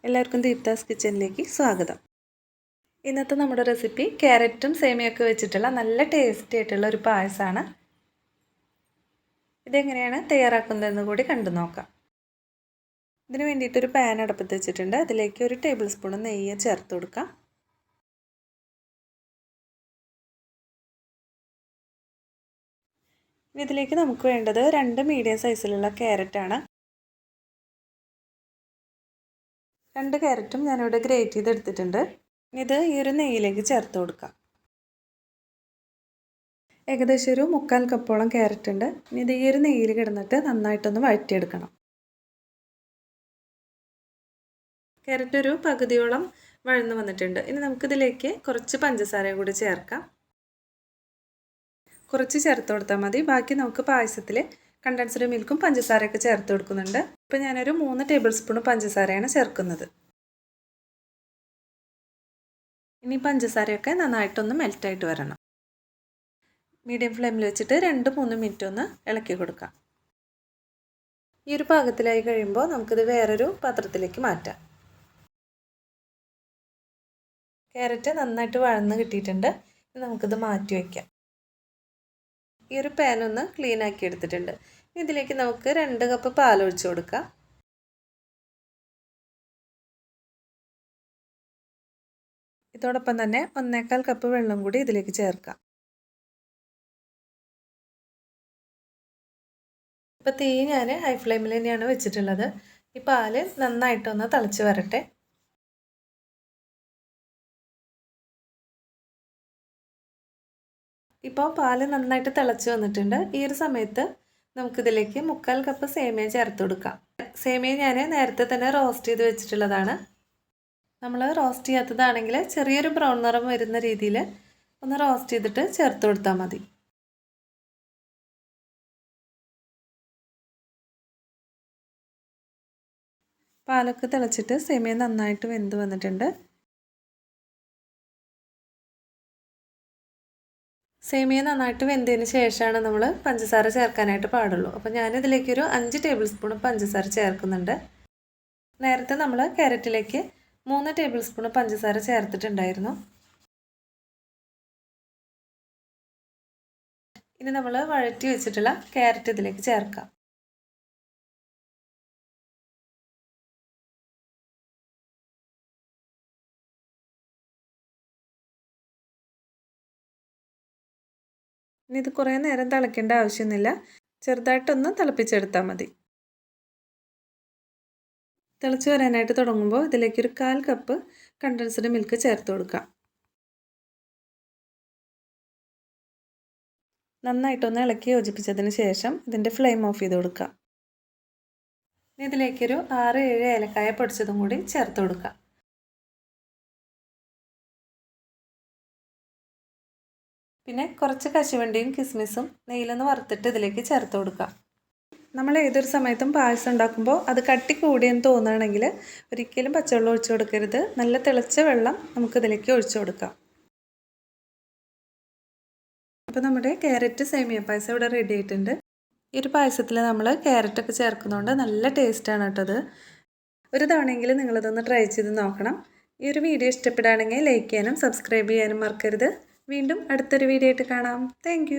എല്ലാവർക്കും ദീപ്താസ് കിച്ചണിലേക്ക് സ്വാഗതം. ഇന്നത്തെ നമ്മുടെ റെസിപ്പി ക്യാരറ്റും സേമിയൊക്കെ വെച്ചിട്ടുള്ള നല്ല ടേസ്റ്റി ആയിട്ടുള്ള ഒരു പായസമാണ്. ഇതെങ്ങനെയാണ് തയ്യാറാക്കുന്നതെന്ന് കൂടി കണ്ടു നോക്കാം. ഇതിന് വേണ്ടിയിട്ടൊരു പാൻ അടുപ്പത്ത് വെച്ചിട്ടുണ്ട്. അതിലേക്ക് 1 ടേബിൾ സ്പൂൺ നെയ്യ് ചേർത്ത് കൊടുക്കാം. ഇതിലേക്ക് നമുക്ക് വേണ്ടത് 2 മീഡിയം സൈസിലുള്ള ക്യാരറ്റാണ്. 2 ക്യാരറ്റും ഞാനിവിടെ ഗ്രേറ്റ് ചെയ്തെടുത്തിട്ടുണ്ട്. ഇത് ഈ ഒരു നെയ്യിലേക്ക് ചേർത്ത് കൊടുക്കാം. ഏകദേശം ഒരു 3/4 കപ്പോളം ക്യാരറ്റ് ഉണ്ട്. ഇത് ഈ ഒരു നെയ്യിൽ കിടന്നിട്ട് നന്നായിട്ടൊന്ന് വഴറ്റിയെടുക്കണം. ക്യാരറ്റ് ഒരു പകുതിയോളം വഴന്നു വന്നിട്ടുണ്ട്. ഇനി നമുക്കിതിലേക്ക് കുറച്ച് പഞ്ചസാര കൂടി ചേർക്കാം. കുറച്ച് ചേർത്ത് കൊടുത്താൽ മതി. ബാക്കി നമുക്ക് പായസത്തിൽ കണ്ടൻസ്ഡ് മിൽക്കും പഞ്ചസാരയൊക്കെ ചേർത്ത് കൊടുക്കുന്നുണ്ട്. ഇപ്പോൾ ഞാനൊരു 3 ടേബിൾ സ്പൂൺ പഞ്ചസാരയാണ് ചേർക്കുന്നത്. ഇനി പഞ്ചസാരയൊക്കെ നന്നായിട്ടൊന്ന് മെൽറ്റായിട്ട് വരണം. മീഡിയം ഫ്ലെയിമിൽ വെച്ചിട്ട് 2-3 മിനിറ്റ് ഒന്ന് ഇളക്കി കൊടുക്കാം. ഈ ഒരു പാകത്തിലായി കഴിയുമ്പോൾ നമുക്കിത് വേറൊരു പാത്രത്തിലേക്ക് മാറ്റാം. ക്യാരറ്റ് നന്നായിട്ട് വഴന്ന് കിട്ടിയിട്ടുണ്ട്. നമുക്കിത് മാറ്റി വയ്ക്കാം. ഈ ഒരു പാൻ ഒന്ന് ക്ലീൻ ആക്കി എടുത്തിട്ടുണ്ട്. ഇതിലേക്ക് നമുക്ക് 2 കപ്പ് പാൽ ഒഴിച്ചു കൊടുക്കാം. ഇതോടൊപ്പം തന്നെ 1/4 കപ്പ് വെള്ളം കൂടി ഇതിലേക്ക് ചേർക്കാം. ഇപ്പോൾ തീ ഞാൻ ഹൈ ഫ്ലെയിമിൽ തന്നെയാണ് വെച്ചിട്ടുള്ളത്. ഈ പാല് നന്നായിട്ടൊന്ന് തിളച്ച് വരട്ടെ. ഇപ്പോൾ പാല് നന്നായിട്ട് തിളച്ച് വന്നിട്ടുണ്ട്. ഈ ഒരു സമയത്ത് നമുക്കിതിലേക്ക് 3/4 കപ്പ് സേമിയ ചേർത്ത് കൊടുക്കാം. സേമിയ ഞാൻ നേരത്തെ തന്നെ റോസ്റ്റ് ചെയ്ത് വെച്ചിട്ടുള്ളതാണ്. നമ്മൾ റോസ്റ്റ് ചെയ്യാത്തതാണെങ്കിൽ ചെറിയൊരു ബ്രൗൺ നിറം വരുന്ന രീതിയിൽ ഒന്ന് റോസ്റ്റ് ചെയ്തിട്ട് ചേർത്ത് കൊടുത്താൽ മതി. പാലൊക്കെ തിളച്ചിട്ട് സേമിയ നന്നായിട്ട് വെന്ത് വന്നിട്ടുണ്ട്. സേമിയ നന്നായിട്ട് വെന്തതിന് ശേഷമാണ് നമ്മൾ പഞ്ചസാര ചേർക്കാനായിട്ട് പാടുള്ളൂ. അപ്പോൾ ഞാനിതിലേക്കൊരു 5 ടേബിൾ സ്പൂൺ പഞ്ചസാര ചേർക്കുന്നുണ്ട്. നേരത്തെ നമ്മൾ ക്യാരറ്റിലേക്ക് 3 ടേബിൾ സ്പൂൺ പഞ്ചസാര ചേർത്തിട്ടുണ്ടായിരുന്നു. ഇനി നമ്മൾ വഴറ്റി വെച്ചിട്ടുള്ള ക്യാരറ്റ് ഇതിലേക്ക് ചേർക്കാം. ഇനി ഇത് കുറേ നേരം തിളയ്ക്കേണ്ട ആവശ്യമൊന്നുമില്ല. ചെറുതായിട്ടൊന്ന് തിളപ്പിച്ചെടുത്താൽ മതി. തിളച്ച് വരാനായിട്ട് തുടങ്ങുമ്പോൾ ഇതിലേക്കൊരു 1/4 കപ്പ് കണ്ടൻസ്ഡ് മിൽക്ക് ചേർത്ത് കൊടുക്കാം. നന്നായിട്ടൊന്ന് ഇളക്കി യോജിപ്പിച്ചതിന് ശേഷം ഇതിൻ്റെ ഫ്ലെയിം ഓഫ് ചെയ്ത് കൊടുക്കാം. ഇനി ഇതിലേക്കൊരു 6-7 ഏലക്കായ പൊടിച്ചതും കൂടി ചേർത്ത് കൊടുക്കാം. പിന്നെ കുറച്ച് കശുവണ്ടിയും കിസ്മിസും നെയ്യിലൊന്ന് വറുത്തിട്ട് ഇതിലേക്ക് ചേർത്ത് കൊടുക്കാം. നമ്മൾ ഏതൊരു സമയത്തും പായസം ഉണ്ടാക്കുമ്പോൾ അത് കട്ടി കൂടിയെന്ന് തോന്നുകയാണെങ്കിൽ ഒരിക്കലും പച്ചവെള്ളം ഒഴിച്ചു കൊടുക്കരുത്. നല്ല തിളച്ച വെള്ളം നമുക്കിതിലേക്ക് ഒഴിച്ചു കൊടുക്കാം. അപ്പോൾ നമ്മുടെ ക്യാരറ്റ് സേമിയ പായസം ഇവിടെ റെഡി ആയിട്ടുണ്ട്. ഈ ഒരു പായസത്തിൽ നമ്മൾ ക്യാരറ്റൊക്കെ ചേർക്കുന്നതുകൊണ്ട് നല്ല ടേസ്റ്റാണ് കേട്ടത്. ഒരു തവണയെങ്കിലും നിങ്ങളിതൊന്ന് ട്രൈ ചെയ്ത് നോക്കണം. ഈ ഒരു വീഡിയോ ഇഷ്ടപ്പെടുകയാണെങ്കിൽ ലൈക്ക് ചെയ്യാനും സബ്സ്ക്രൈബ് ചെയ്യാനും മറക്കരുത്. വീണ്ടും അടുത്തൊരു വീഡിയോ ആയിട്ട് കാണാം. താങ്ക്